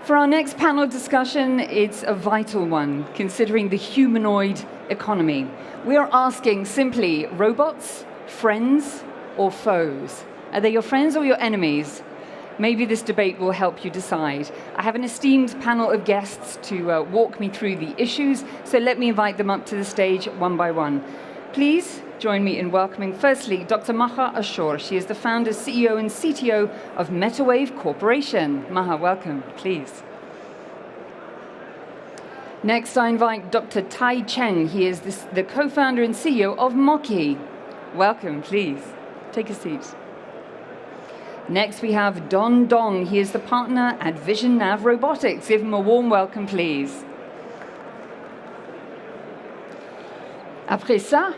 For our next panel discussion, it's a vital one, considering the humanoid economy. We are asking simply, robots, friends or foes? Are they your friends or your enemies? Maybe this debate will help you decide. I have an esteemed panel of guests to walk me through the issues, so let me invite them up to the stage one by one. Please join me in welcoming, firstly, Dr. Maha Achour. She is the founder, CEO, and CTO of Metawave Corporation. Maha, welcome, please. Next, I invite Dr. Cheng. He is the co-founder and CEO of Moqi. Welcome, please. Take a seat. Next, we have Don Dong. He is the partner at VisionNav Robotics. Give him a warm welcome, please. Après ça,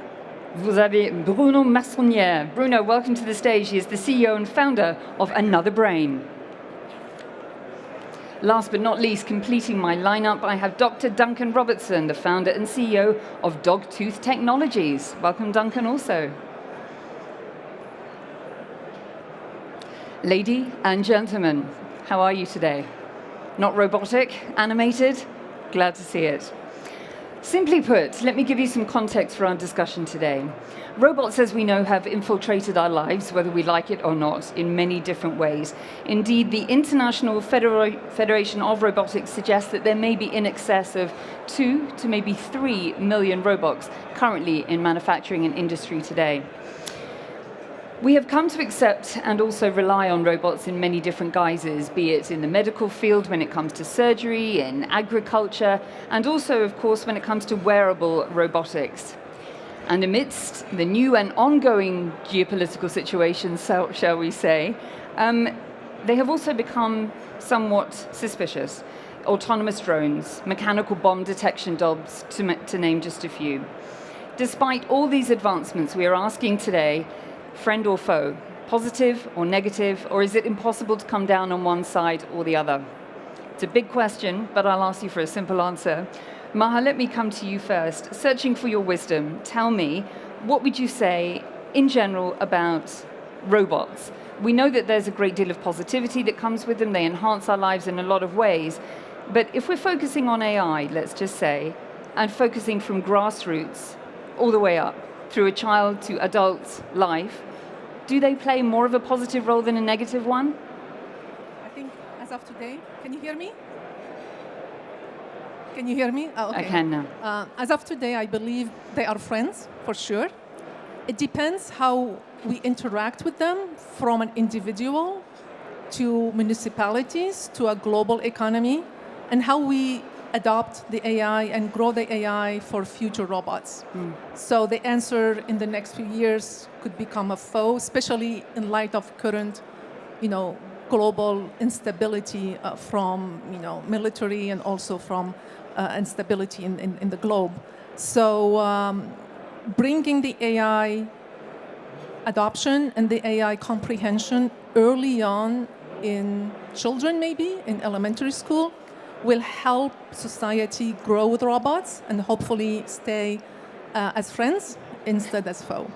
vous avez Bruno Maisonnier. Bruno, welcome to the stage. He is the CEO and founder of AnotherBrain. Last but not least, completing my lineup, I have Dr. Duncan Robertson, the founder and CEO of Dogtooth Technologies. Welcome, Duncan, also. Lady and gentlemen, how are you today? Not robotic, animated? Glad to see it. Simply put, let me give you some context for our discussion today. Robots, as we know, have infiltrated our lives, whether we like it or not, in many different ways. Indeed, the International Federation of Robotics suggests that there may be in excess of 2 to maybe 3 million robots currently in manufacturing and industry today. We have come to accept and also rely on robots in many different guises, be it in the medical field when it comes to surgery, in agriculture, and also, of course, when it comes to wearable robotics. And amidst the new and ongoing geopolitical situation, shall we say, they have also become somewhat suspicious. Autonomous drones, mechanical bomb detection dogs, to name just a few. Despite all these advancements, we are asking today, friend or foe, positive or negative, or is it impossible to come down on one side or the other? It's a big question, but I'll ask you for a simple answer. Maha, let me come to you first. Searching for your wisdom, tell me, what would you say in general about robots? We know that there's a great deal of positivity that comes with them. They enhance our lives in a lot of ways. But if we're focusing on AI, let's just say, and focusing from grassroots all the way up, through a child to adult life, do they play more of a positive role than a negative one? I think as of today, can you hear me? Can you hear me? Oh, okay. I can now. As of today, I believe they are friends, for sure. It depends how we interact with them, from an individual to municipalities to a global economy, and how we adopt the AI and grow the AI for future robots. So the answer in the next few years could become a foe, especially in light of current, global instability from, military and also from instability in the globe. So bringing the AI adoption and the AI comprehension early on in children, maybe in elementary school, will help society grow with robots and hopefully stay as friends instead as foe.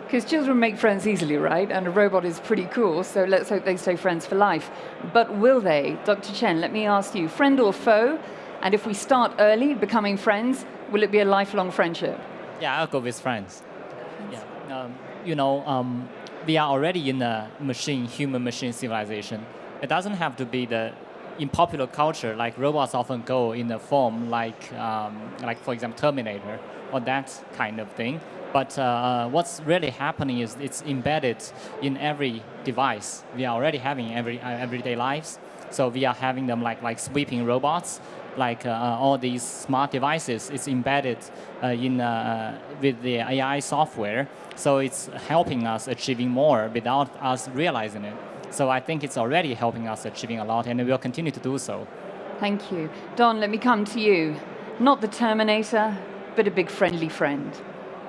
Because children make friends easily, right? And a robot is pretty cool, so let's hope they stay friends for life. But will they? Dr. Cheng, let me ask you, friend or foe? And if we start early, becoming friends, will it be a lifelong friendship? Yeah, I'll go with friends. Yeah, we are already in a human-machine civilization. It doesn't have to be in popular culture, like robots often go in a form like for example, Terminator or that kind of thing. But what's really happening is it's embedded in every device. We are already having everyday lives. So we are having them like sweeping robots, like all these smart devices. It's embedded with the AI software. So it's helping us achieving more without us realizing it. So I think it's already helping us achieving a lot, and it will continue to do so. Thank you. Don, let me come to you. Not the Terminator, but a big friendly friend.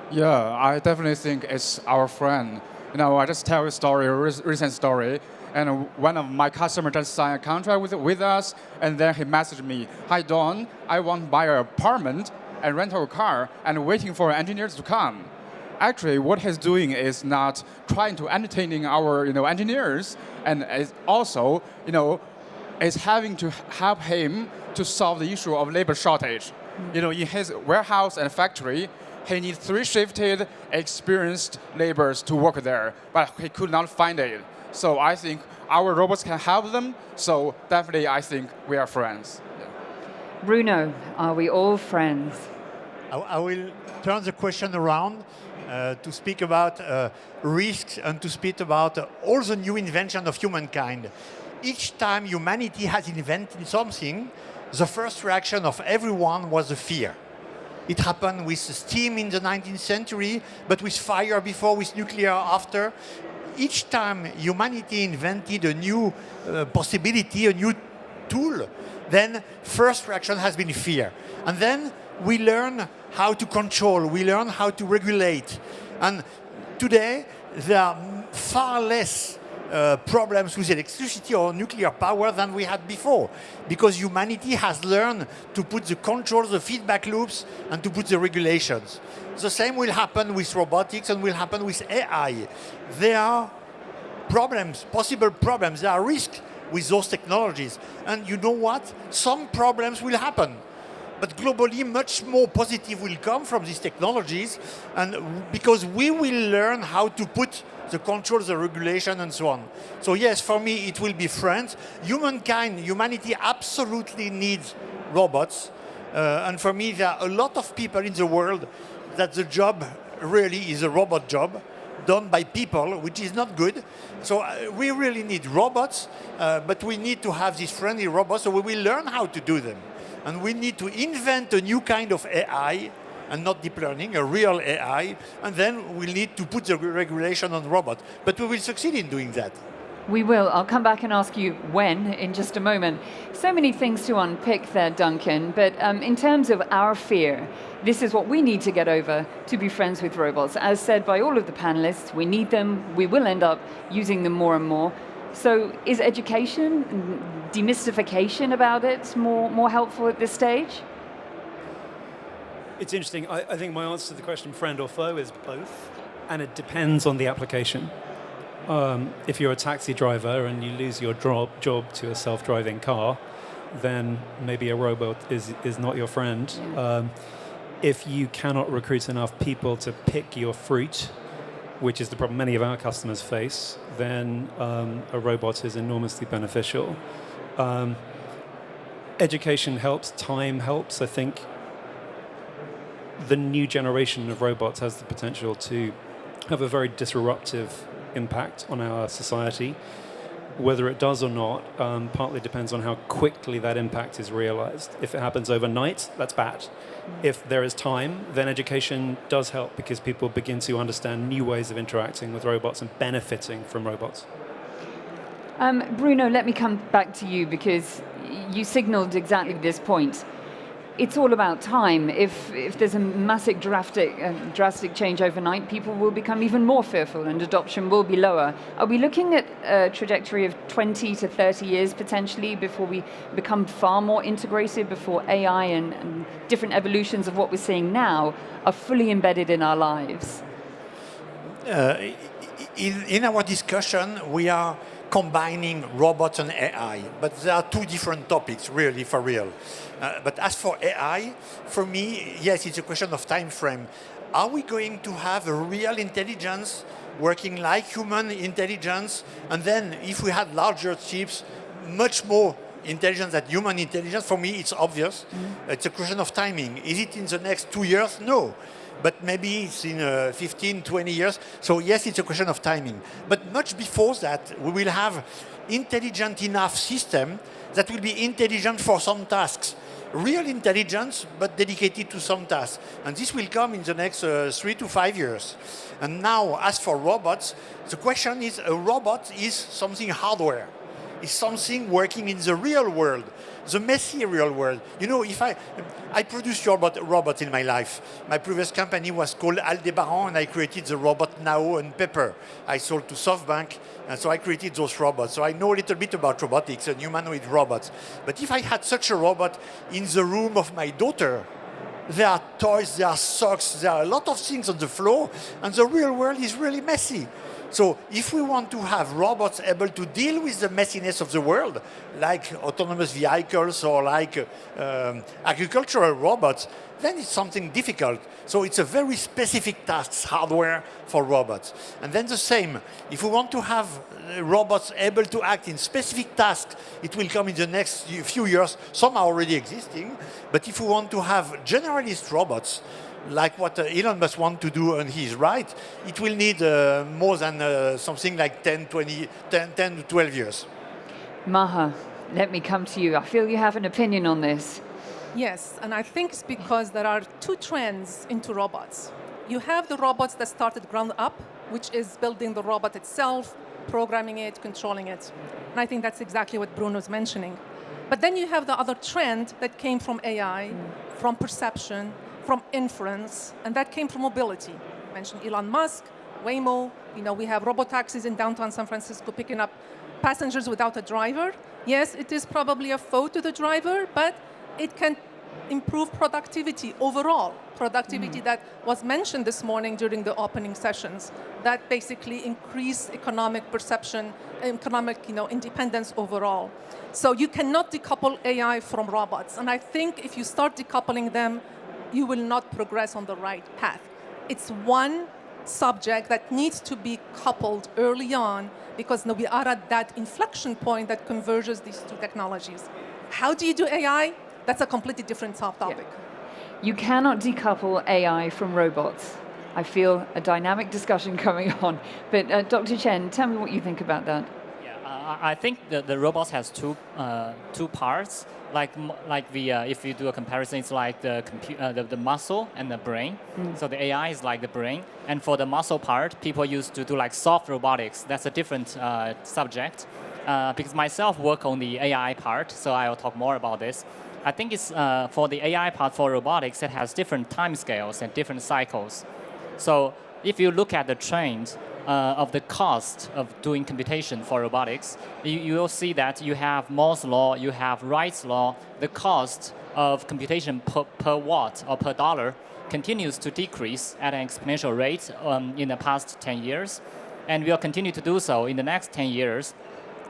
Yeah, I definitely think it's our friend. I just tell a story, a recent story, and one of my customers just signed a contract with us, and then he messaged me, "Hi Don, I want to buy an apartment and rent a car, and waiting for engineers to come." Actually, what he's doing is not trying to entertaining our engineers, and is also is having to help him to solve the issue of labor shortage. You know, in his warehouse and factory, he needs 3 shifted, experienced laborers to work there, but he could not find it. So I think our robots can help them. So definitely, I think we are friends. Yeah. Bruno, are we all friends? I will turn the question around to speak about risks and to speak about all the new invention of humankind. Each time humanity has invented something, the first reaction of everyone was a fear. It happened with steam in the 19th century, but with fire before, with nuclear after. Each time humanity invented a new possibility, a new tool, then first reaction has been fear. And then we learn how to control, we learn how to regulate. And today, there are far less problems with electricity or nuclear power than we had before, because humanity has learned to put the controls, the feedback loops, and to put the regulations. The same will happen with robotics and will happen with AI. There are problems, possible problems, there are risks with those technologies. And you know what? Some problems will happen. But globally, much more positive will come from these technologies, and because we will learn how to put the controls, the regulation, and so on. So yes, for me, it will be friends. Humanity absolutely needs robots. And for me, there are a lot of people in the world that the job really is a robot job done by people, which is not good. So we really need robots, but we need to have these friendly robots, so we will learn how to do them. And we need to invent a new kind of AI, and not deep learning, a real AI, and then we'll need to put the regulation on robots. But we will succeed in doing that. We will. I'll come back and ask you when in just a moment. So many things to unpick there, Duncan, but in terms of our fear, this is what we need to get over to be friends with robots. As said by all of the panelists, we need them, we will end up using them more and more. So is education, demystification about it more helpful at this stage? It's interesting. I think my answer to the question, friend or foe, is both, and it depends on the application. If you're a taxi driver and you lose your job to a self-driving car, then maybe a robot is not your friend. Yeah. If you cannot recruit enough people to pick your fruit, which is the problem many of our customers face, then a robot is enormously beneficial. Education helps, time helps. I think the new generation of robots has the potential to have a very disruptive impact on our society. Whether it does or not partly depends on how quickly that impact is realized. If it happens overnight, that's bad. If there is time, then education does help because people begin to understand new ways of interacting with robots and benefiting from robots. Bruno, let me come back to you because you signaled exactly this point. It's all about time. If there's a massive drastic change overnight, people will become even more fearful and adoption will be lower. Are we looking at a trajectory of 20 to 30 years potentially before we become far more integrated, before AI and different evolutions of what we're seeing now are fully embedded in our lives? In our discussion, we are combining robots and AI, but there are two different topics, really, for real. But as for AI, for me, yes, it's a question of time frame. Are we going to have a real intelligence working like human intelligence? And then if we had larger chips, much more intelligence than human intelligence, for me, it's obvious. It's a question of timing. Is it in the next 2 years? No. But maybe it's in 15, 20 years. So yes, it's a question of timing. But much before that, we will have intelligent enough system that will be intelligent for some tasks. Real intelligence, but dedicated to some tasks. And this will come in the next 3 to 5 years. And now, as for robots, the question is, a robot is something hardware. It's something working in the real world, the messy real world. You know, if I produced robots in my life. My previous company was called Aldebaran, and I created the robot Nao and Pepper. I sold to SoftBank, and so I created those robots. So I know a little bit about robotics and humanoid robots. But if I had such a robot in the room of my daughter, there are toys, there are socks, there are a lot of things on the floor, and the real world is really messy. So if we want to have robots able to deal with the messiness of the world, like autonomous vehicles or like agricultural robots, then it's something difficult. So it's a very specific task, hardware for robots. And then the same, if we want to have robots able to act in specific tasks, it will come in the next few years. Some are already existing. But if we want to have generalist robots, like what Elon Musk wants to do, and he's right, it will need more than something like 10 to 12 years. Maha, let me come to you. I feel you have an opinion on this. Yes, and I think it's because there are two trends into robots. You have the robots that started ground up, which is building the robot itself, programming it, controlling it. And I think that's exactly what Bruno's mentioning. But then you have the other trend that came from AI, from perception, from inference, and that came from mobility. I mentioned Elon Musk, Waymo. We have robotaxis in downtown San Francisco picking up passengers without a driver. Yes, it is probably a foe to the driver, but it can improve productivity overall. Productivity that was mentioned this morning during the opening sessions, that basically increase economic perception, economic independence overall. So you cannot decouple AI from robots. And I think if you start decoupling them, you will not progress on the right path. It's one subject that needs to be coupled early on because we are at that inflection point that converges these two technologies. How do you do AI? That's a completely different topic. Yeah. You cannot decouple AI from robots. I feel a dynamic discussion coming on. But Dr. Cheng, tell me what you think about that. Yeah, I think the robots has two parts. If you do a comparison, it's like the muscle and the brain. So the AI is like the brain. And for the muscle part, people used to do like soft robotics. That's a different subject. Because myself work on the AI part, so I'll talk more about this. I think it's for the AI part for robotics, it has different time scales and different cycles. So if you look at the trend of the cost of doing computation for robotics, you will see that you have Moore's law, you have Wright's law. The cost of computation per watt or per dollar continues to decrease at an exponential rate in the past 10 years. And will continue to do so in the next 10 years.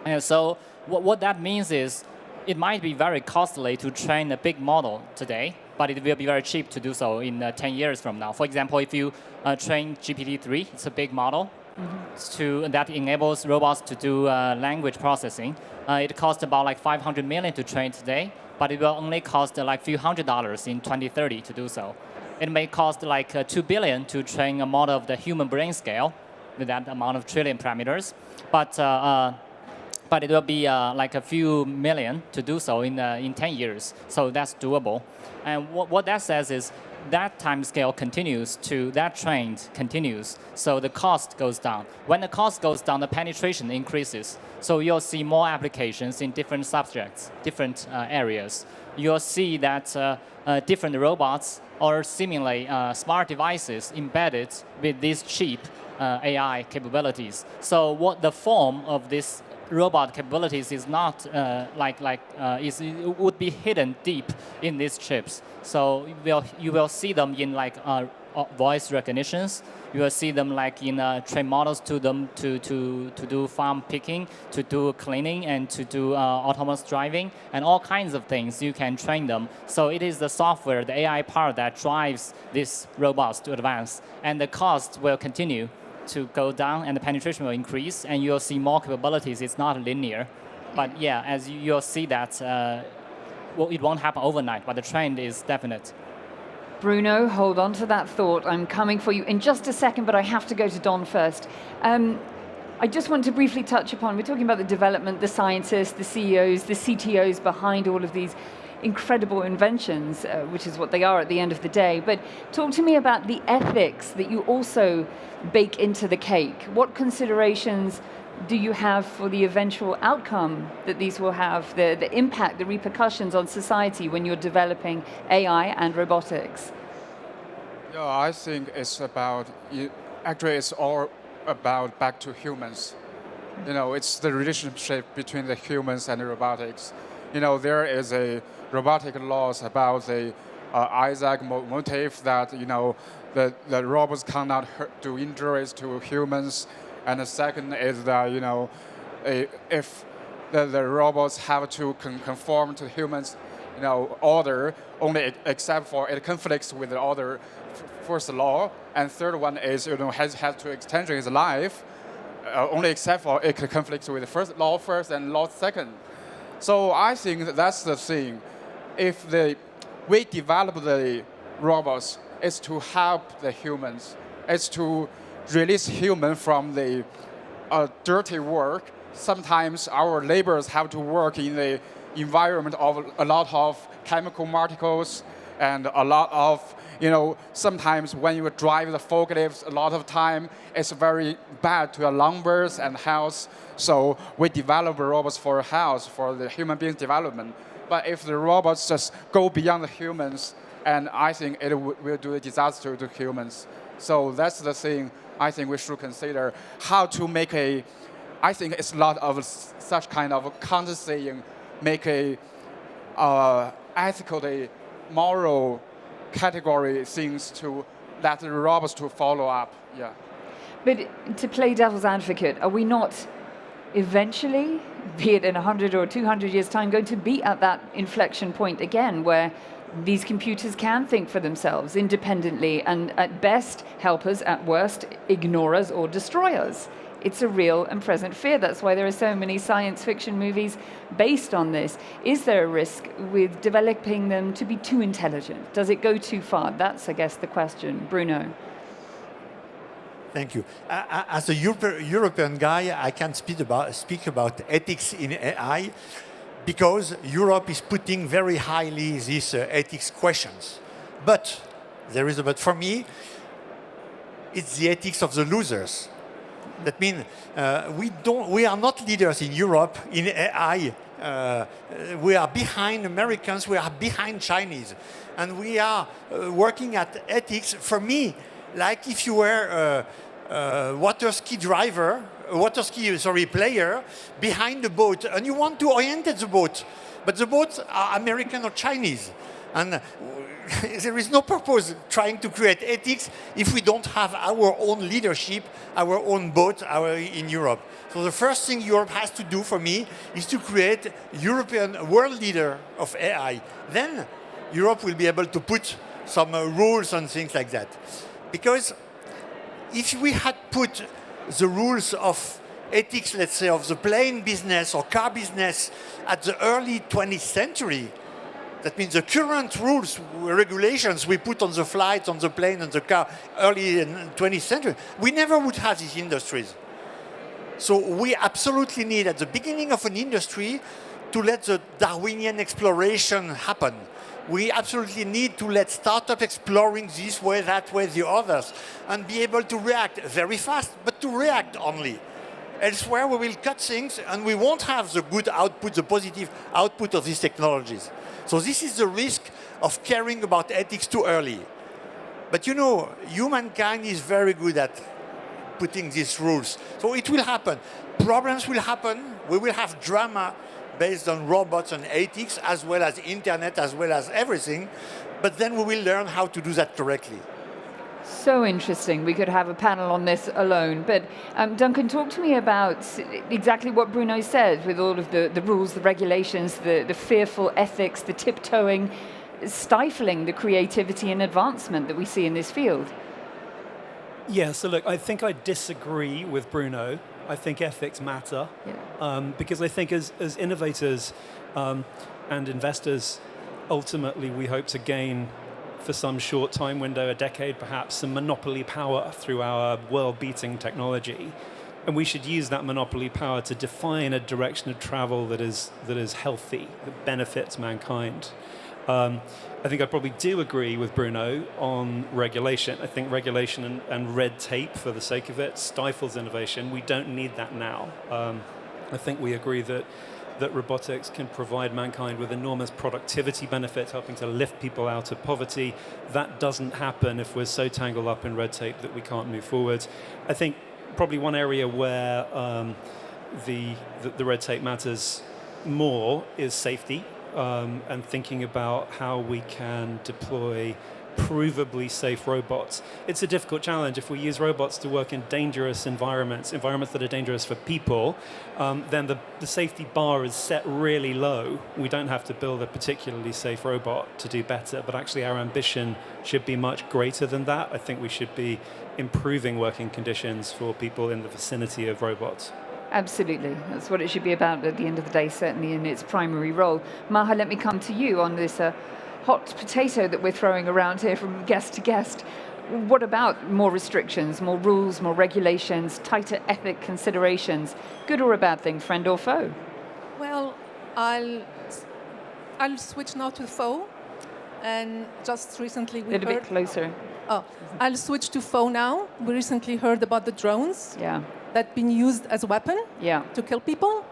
And so what that means is it might be very costly to train a big model today, but it will be very cheap to do so in 10 years from now. For example, if you train GPT-3, it's a big model that enables robots to do language processing. It costs about like $500 million to train today, but it will only cost like a few $100s in 2030 to do so. It may cost like $2 billion to train a model of the human brain scale with that amount of trillion parameters, but it will be like a few million to do so in 10 years. So that's doable. And what that says is that time scale continues that trend continues. So the cost goes down. When the cost goes down, the penetration increases. So you'll see more applications in different subjects, different areas. You'll see that different robots or seemingly smart devices embedded with these cheap AI capabilities. So what the form of this robot capabilities is not it would be hidden deep in these chips. So you will see them in like voice recognitions. You will see them like in train models to do farm picking, to do cleaning, and to do autonomous driving, and all kinds of things. You can train them. So it is the software, the AI part that drives these robots to advance, and the cost will continue to go down, and the penetration will increase, and you'll see more capabilities. It's not linear, but yeah, as you'll see that it won't happen overnight, but the trend is definite. Bruno, hold on to that thought. I'm coming for you in just a second, but I have to go to Don first. I just want to briefly touch upon, we're talking about the development, the scientists, the CEOs, the CTOs behind all of these incredible inventions, which is what they are at the end of the day. But talk to me about the ethics that you also bake into the cake. What considerations do you have for the eventual outcome that these will have, the impact, the repercussions on society when you're developing AI and robotics? Yeah, I think it's about, actually it's all about back to humans. It's the relationship between the humans and the robotics. There is a robotic laws about the Isaac motif that, the robots cannot do injuries to humans. And the second is that, if the robots have to conform to humans, order, only except for it conflicts with the other first law. And third one is, has to extend his life, only except for it conflicts with the first law first and law second. So I think that's the thing. If we develop the robots, it's to help the humans. It's to release humans from the dirty work. Sometimes our laborers have to work in the environment of a lot of chemical particles and a lot of, sometimes when you drive the forklifts, a lot of time it's very bad to your lungs and health. So we develop robots for health, for the human beings development. But if the robots just go beyond the humans, and I think it will do a disaster to humans. So that's the thing I think we should consider, how to make I think it's a lot of such kind of counter-saying, make ethically, moral category things to let the robots to follow up. Yeah. But to play devil's advocate, are we not eventually, be it in 100 or 200 years' time, going to be at that inflection point again where these computers can think for themselves independently and at best help us, at worst ignore us or destroy us? It's a real and present fear. That's why there are so many science fiction movies based on this. Is there a risk with developing them to be too intelligent? Does it go too far? That's, I guess, the question. Bruno. Thank you. As a European guy, I can speak about ethics in AI because Europe is putting very highly these ethics questions. But there is a but. For me, it's the ethics of the losers. That means we are not leaders in Europe in AI. We are behind Americans, we are behind Chinese. And we are working at ethics, for me, like if you were a water ski player behind the boat and you want to orientate the boat, but the boats are American or Chinese. And there is no purpose trying to create ethics if we don't have our own leadership, our own boat in Europe. So the first thing Europe has to do for me is to create European world leader of AI. Then Europe will be able to put some rules and things like that. Because if we had put the rules of ethics, let's say, of the plane business or car business at the early 20th century, that means the current rules, regulations we put on the flights, on the plane, on the car, early in 20th century, we never would have these industries. So we absolutely need, at the beginning of an industry, to let the Darwinian exploration happen. We absolutely need to let startups exploring this way, that way, the others, and be able to react very fast, but to react only. Elsewhere, we will cut things, and we won't have the good output, the positive output of these technologies. So this is the risk of caring about ethics too early. But humankind is very good at putting these rules. So it will happen. Problems will happen. We will have drama based on robots and ethics, as well as internet, as well as everything. But then we will learn how to do that correctly. So interesting. We could have a panel on this alone. But Duncan, talk to me about exactly what Bruno said with all of the rules, the regulations, the fearful ethics, the tiptoeing, stifling the creativity and advancement that we see in this field. Yeah, so look, I think I disagree with Bruno. I think ethics matter because I think as innovators and investors, ultimately we hope to gain for some short time window, a decade perhaps, some monopoly power through our world-beating technology. And we should use that monopoly power to define a direction of travel that is healthy, that benefits mankind. I think I probably do agree with Bruno on regulation. I think regulation and red tape, for the sake of it, stifles innovation. We don't need that now. I think we agree that robotics can provide mankind with enormous productivity benefits, helping to lift people out of poverty. That doesn't happen if we're so tangled up in red tape that we can't move forward. I think probably one area where the red tape matters more is safety, and thinking about how we can deploy provably safe robots. It's a difficult challenge. If we use robots to work in dangerous environments that are dangerous for people, then the safety bar is set really low. We don't have to build a particularly safe robot to do better, but actually our ambition should be much greater than that. I think we should be improving working conditions for people in the vicinity of robots. Absolutely. That's what it should be about at the end of the day, certainly in its primary role. Maha, let me come to you on this hot potato that we're throwing around here from guest to guest. What about more restrictions, more rules, more regulations, tighter ethic considerations? Good or a bad thing, friend or foe? Well, I'll switch now to foe. And just recently we A little heard... bit closer. Oh, I'll switch to foe now. We recently heard about the drones that been used as a weapon to kill people.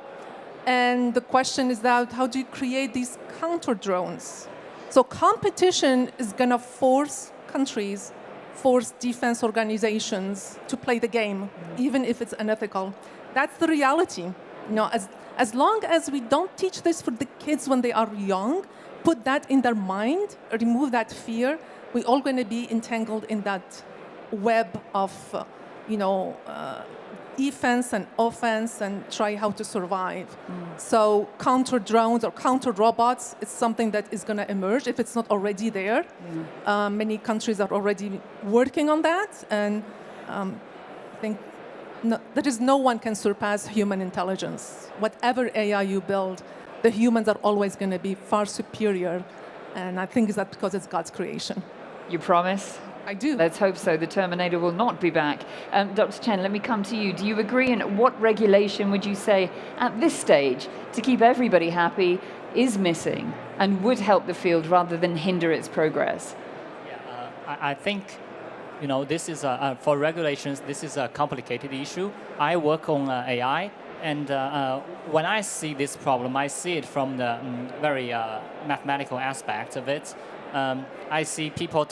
And the question is that how do you create these counter drones? So competition is going to force countries, force defense organizations to play the game, even if it's unethical. That's the reality. You know, as long as we don't teach this for the kids when they are young, put that in their mind, remove that fear, we're all going to be entangled in that web of, defense and offense and try how to survive. So counter drones or counter robots is something that is going to emerge if it's not already there. Many countries are already working on that, and I think there is no one can surpass human intelligence. Whatever AI you build, the humans are always going to be far superior, and I think that's because it's God's creation. You promise? I do. Let's hope so. The Terminator will not be back. Dr. Cheng, let me come to you. Do you agree? And what regulation would you say at this stage to keep everybody happy is missing and would help the field rather than hinder its progress? I think, this is for regulations. This is a complicated issue. I work on AI, and when I see this problem, I see it from the very mathematical aspect of it. I see people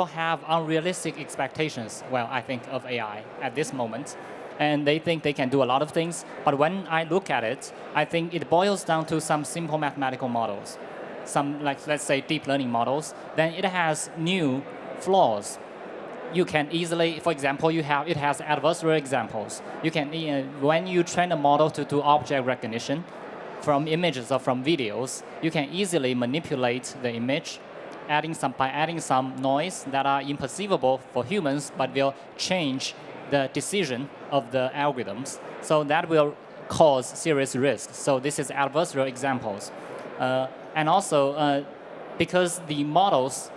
have unrealistic expectations, I think, of AI at this moment. And they think they can do a lot of things. But when I look at it, I think it boils down to some simple mathematical models. Some, let's say, deep learning models. Then it has new flaws. You can easily, for example, it has adversarial examples. You can, when you train a model to do object recognition from images or from videos, you can easily manipulate the image by adding some noise that are imperceivable for humans, but will change the decision of the algorithms. So that will cause serious risks. So this is adversarial examples. And also, because the models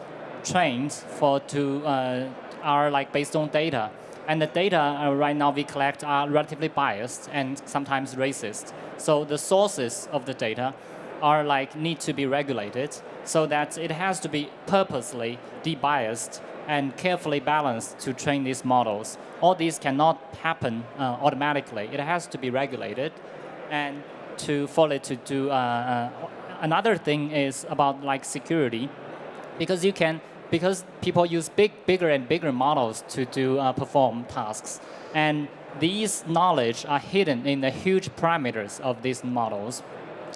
trained are based on data, and the data right now we collect are relatively biased and sometimes racist. So the sources of the data are need to be regulated, so that it has to be purposely debiased and carefully balanced to train these models. All these cannot happen automatically. It has to be regulated, and for it to do. Another thing is about security, because people use bigger and bigger models to perform tasks, and these knowledge are hidden in the huge parameters of these models.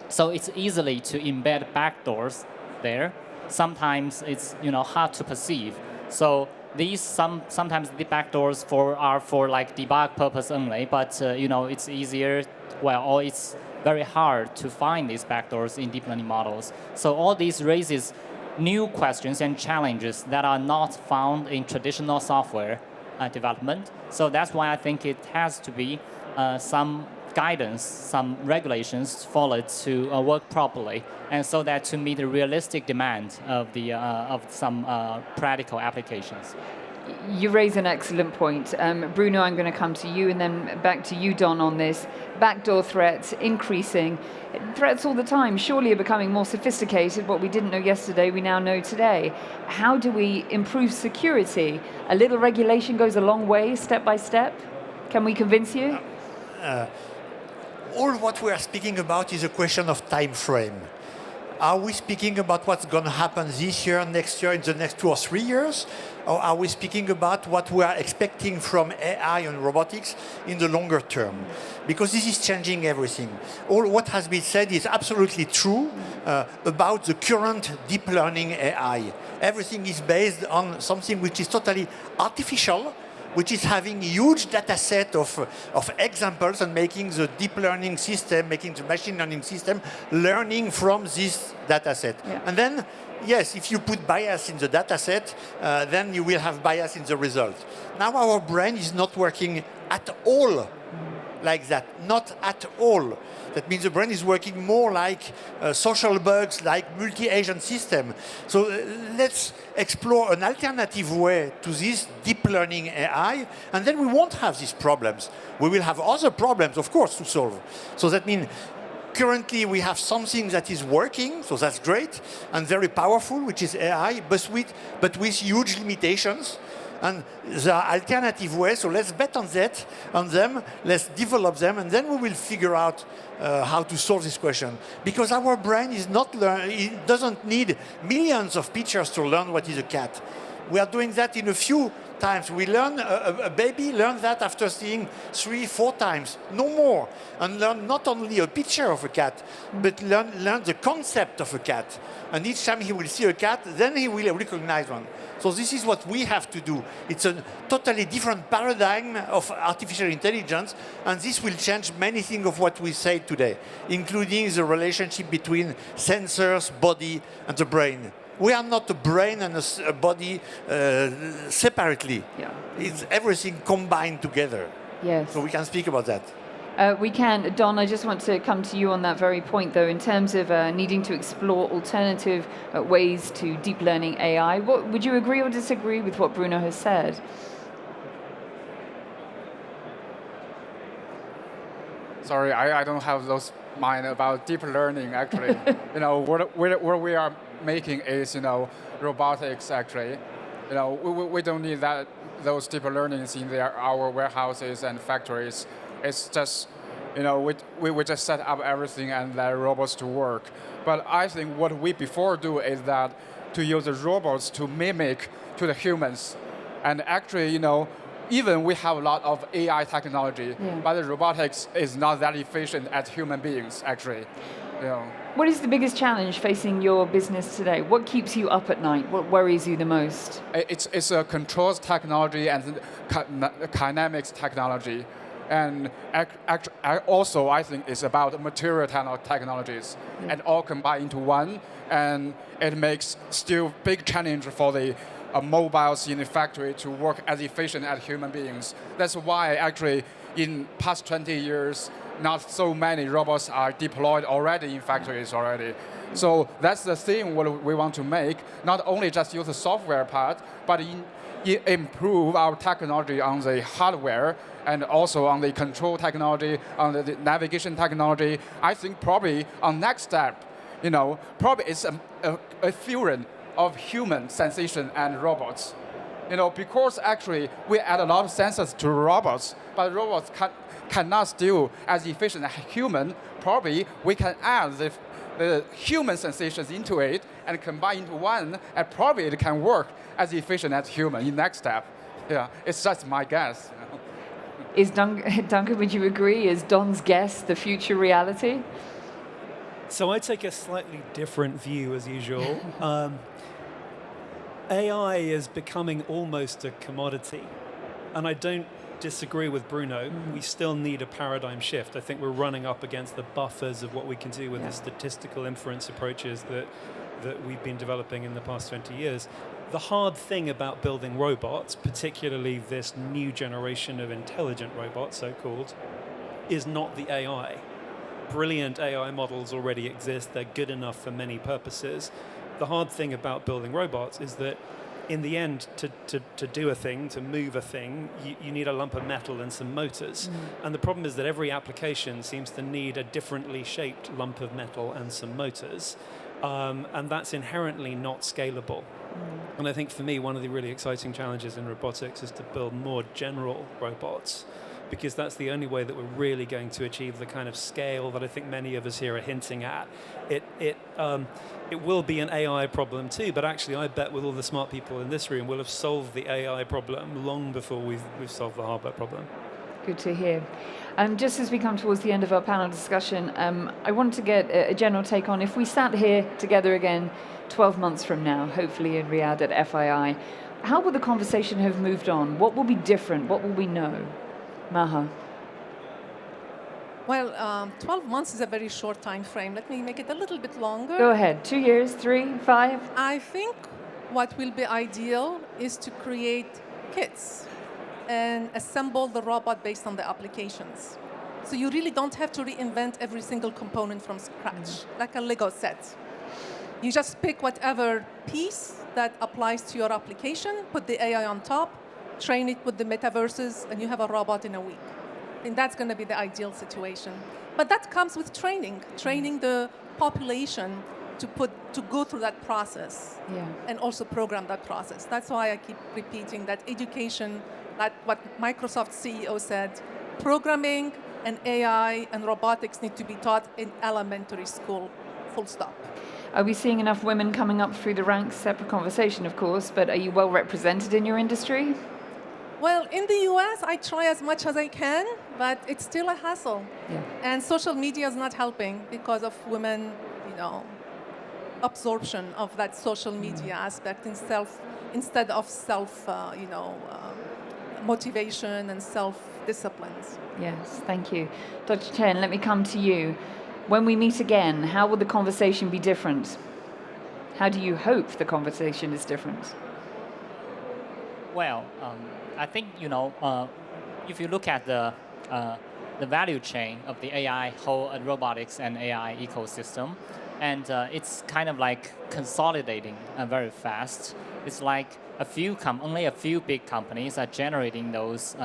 So it's easily to embed backdoors there. Sometimes it's hard to perceive. So these sometimes the backdoors are for debug purpose only, but it's easier, or it's very hard to find these backdoors in deep learning models. So all these raises new questions and challenges that are not found in traditional software development. So that's why I think it has to be some guidance, some regulations followed to work properly, and so that to meet the realistic demand of some practical applications. You raise an excellent point. Bruno, I'm going to come to you and then back to you, Don, on this. Backdoor threats increasing. Threats all the time surely are becoming more sophisticated. What we didn't know yesterday, we now know today. How do we improve security? A little regulation goes a long way, step by step. Can we convince you? All what we are speaking about is a question of time frame. Are we speaking about what's going to happen this year, next year, in the next 2 or 3 years? Or are we speaking about what we are expecting from AI and robotics in the longer term? Because this is changing everything. All what has been said is absolutely true about the current deep learning AI. Everything is based on something which is totally artificial, which is having a huge data set of examples and making the deep learning system, making the machine learning system learning from this data set. Yeah. And then, yes, if you put bias in the data set, then you will have bias in the result. Now our brain is not working at all like that, not at all. That means the brain is working more like social bugs, like multi-agent system. So let's explore an alternative way to this deep learning AI, and then we won't have these problems. We will have other problems, of course, to solve. So that means currently we have something that is working, so that's great, and very powerful, which is AI, but with huge limitations. And there are alternative ways, so let's bet on them, let's develop them, and then we will figure out how to solve this question. Because our brain is not it doesn't need millions of pictures to learn what is a cat. We are doing that in a few times. We learn, a baby learns that after seeing 3, 4 times, no more. And learn not only a picture of a cat, but learn the concept of a cat. And each time he will see a cat, then he will recognize one. So this is what we have to do. It's a totally different paradigm of artificial intelligence, and this will change many things of what we say today, including the relationship between sensors, body, and the brain. We are not a brain and a body separately. Yeah. It's everything combined together. Yes. So we can speak about that. We can. Don, I just want to come to you on that very point, though, in terms of needing to explore alternative ways to deep learning AI. Would you agree or disagree with what Bruno has said? Sorry, I don't have those mind about deep learning, actually. What we are making is, robotics, actually. We don't need those deep learnings in our warehouses and factories. It's just, we just set up everything and let robots to work. But I think what we before do is that to use the robots to mimic to the humans. And actually, even we have a lot of AI technology, but the robotics is not that efficient as human beings, actually. What is the biggest challenge facing your business today? What keeps you up at night? What worries you the most? It's a controls technology and kinetics technology. And also, I think it's about material technologies, and all combined into one. And it makes still big challenge for the mobiles in the factory to work as efficient as human beings. That's why actually in past 20 years, not so many robots are deployed already in factories already. So that's the thing what we want to make, not only just use the software part, but improve our technology on the hardware and also on the control technology, on the navigation technology. I think probably on next step, probably it's a fusion of human sensation and robots. Because actually we add a lot of sensors to robots, but robots cannot still as efficient as human. Probably we can add the human sensations into it and combine into one, and probably it can work as efficient as human in next step. Yeah, it's just my guess. Is Duncan, would you agree? Is Don's guess the future reality? So I take a slightly different view as usual. AI is becoming almost a commodity, and I don't disagree with Bruno. We still need a paradigm shift. I think we're running up against the buffers of what we can do with the statistical inference approaches that we've been developing in the past 20 years. The hard thing about building robots, particularly this new generation of intelligent robots, so-called, is not the AI. Brilliant AI models already exist. They're good enough for many purposes. The hard thing about building robots is that in the end, to do a thing, to move a thing, you need a lump of metal and some motors. And the problem is that every application seems to need a differently shaped lump of metal and some motors. And that's inherently not scalable. And I think for me, one of the really exciting challenges in robotics is to build more general robots, because that's the only way that we're really going to achieve the kind of scale that I think many of us here are hinting at. it will be an AI problem too, but actually I bet with all the smart people in this room, we'll have solved the AI problem long before we've solved the hardware problem. Good to hear. Just as we come towards the end of our panel discussion, I wanted to get a general take on if we sat here together again 12 months from now, hopefully in Riyadh at FII, how will the conversation have moved on? What will be different? What will we know? Maha. Well, 12 months is a very short time frame. Let me make it a little bit longer. Go ahead. 2 years, 3, 5? I think what will be ideal is to create kits and assemble the robot based on the applications. So you really don't have to reinvent every single component from scratch, like a Lego set. You just pick whatever piece that applies to your application, put the AI on top, train it with the metaverses, and you have a robot in a week. And that's going to be the ideal situation. But that comes with training the population to go through that process and also program that process. That's why I keep repeating that education, that what Microsoft CEO said, programming and AI and robotics need to be taught in elementary school, full stop. Are we seeing enough women coming up through the ranks? Separate conversation, of course, but are you well represented in your industry? Well, in the US, I try as much as I can, but it's still a hassle. Yeah. And social media is not helping because of women, absorption of that social media aspect instead of self, motivation and self-disciplines. Yes, thank you. Dr. Cheng, let me come to you. When we meet again, how will the conversation be different? How do you hope the conversation is different? Well, I think, if you look at the value chain of the AI whole robotics and AI ecosystem, and it's kind of like consolidating very fast. It's like only a few big companies are generating those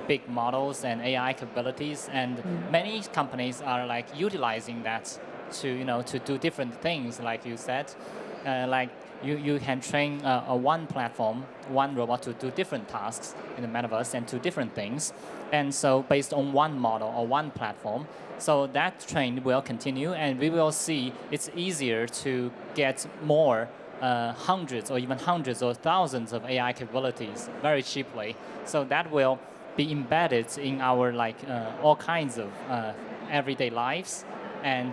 big models and AI capabilities, and many companies are like utilizing that to do different things, like you said, like you can train one platform, one robot to do different tasks in the metaverse and do different things. And so based on one model or one platform, so that trend will continue, and we will see it's easier to get more hundreds or thousands of AI capabilities very cheaply. So that will be embedded in our all kinds of everyday lives and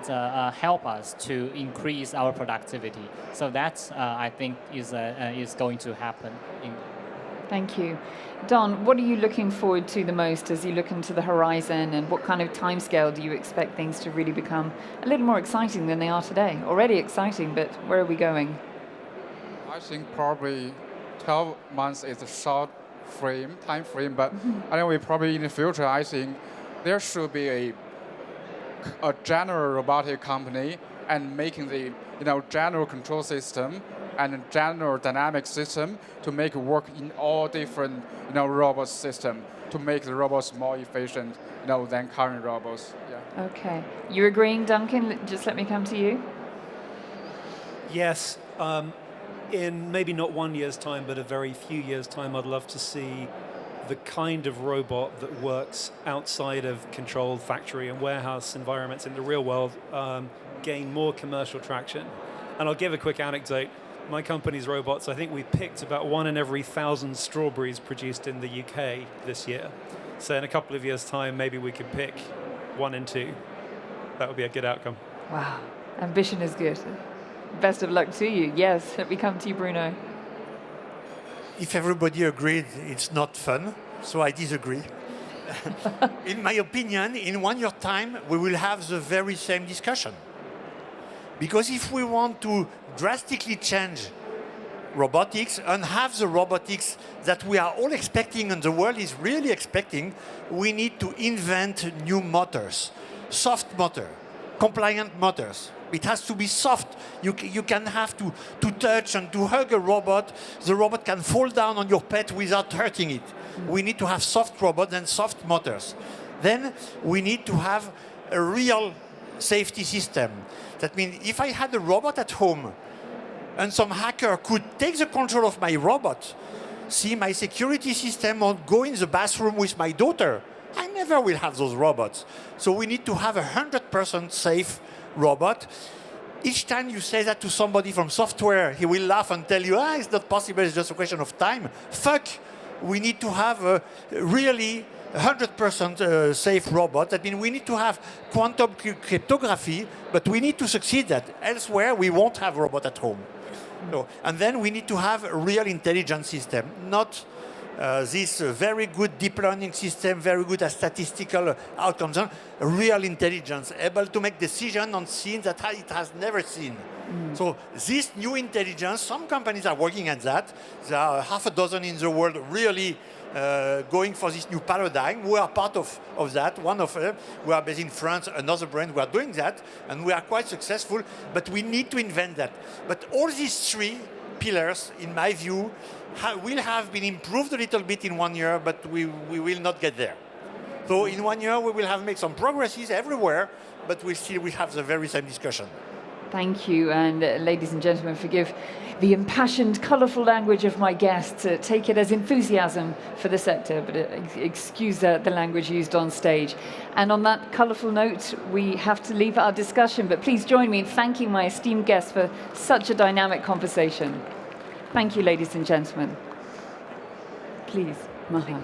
help us to increase our productivity. So that I think is going to happen. Thank you. Don, what are you looking forward to the most as you look into the horizon, and what kind of timescale do you expect things to really become a little more exciting than they are today? Already exciting, but where are we going? I think probably 12 months is a short time frame, but anyway, probably in the future, I think there should be a general robotic company and making the general control system and a general dynamic system to make it work in all different robot system to make the robots more efficient than current robots. Yeah. Okay. You agreeing, Duncan? Just let me come to you. Yes. In maybe not 1 year's time, but a very few years' time, I'd love to see the kind of robot that works outside of controlled factory and warehouse environments in the real world gain more commercial traction. And I'll give a quick anecdote. My company's robots, I think we picked about 1 in every 1,000 strawberries produced in the UK this year. So in a couple of years' time, maybe we could pick 1 in 2. That would be a good outcome. Wow. Ambition is good. Best of luck to you. Yes, let me come to you, Bruno. If everybody agreed, it's not fun, so I disagree. In my opinion, in 1 year time, we will have the very same discussion. Because if we want to drastically change robotics and have the robotics that we are all expecting and the world is really expecting, we need to invent new motors, soft motor, compliant motors. It has to be soft. You can have to touch and to hug a robot. The robot can fall down on your pet without hurting it. We need to have soft robots and soft motors. Then we need to have a real safety system. That means if I had a robot at home and some hacker could take the control of my robot, see my security system, or go in the bathroom with my daughter, I never will have those robots. So we need to have 100% safe robot. Each time you say that to somebody from software, he will laugh and tell you, it's not possible, it's just a question of time. Fuck, we need to have a really 100% safe robot. I mean, we need to have quantum cryptography, but we need to succeed that. Elsewhere, we won't have a robot at home. No. And then we need to have a real intelligence system, not this very good deep learning system, very good at statistical outcomes, a real intelligence, able to make decisions on scenes that it has never seen. So this new intelligence, some companies are working at that. There are half a dozen in the world really going for this new paradigm. We are part of that. One of them, we are based in France, AnotherBrain, we are doing that, and we are quite successful, but we need to invent that. But all these three pillars, in my view, will have been improved a little bit in 1 year, but we will not get there. So in 1 year, we will have made some progresses everywhere, but we have the very same discussion. Thank you, and ladies and gentlemen, forgive the impassioned, colourful language of my guests. Take it as enthusiasm for the sector, but excuse the language used on stage. And on that colourful note, we have to leave our discussion, but please join me in thanking my esteemed guests for such a dynamic conversation. Thank you, ladies and gentlemen. Please, Maha.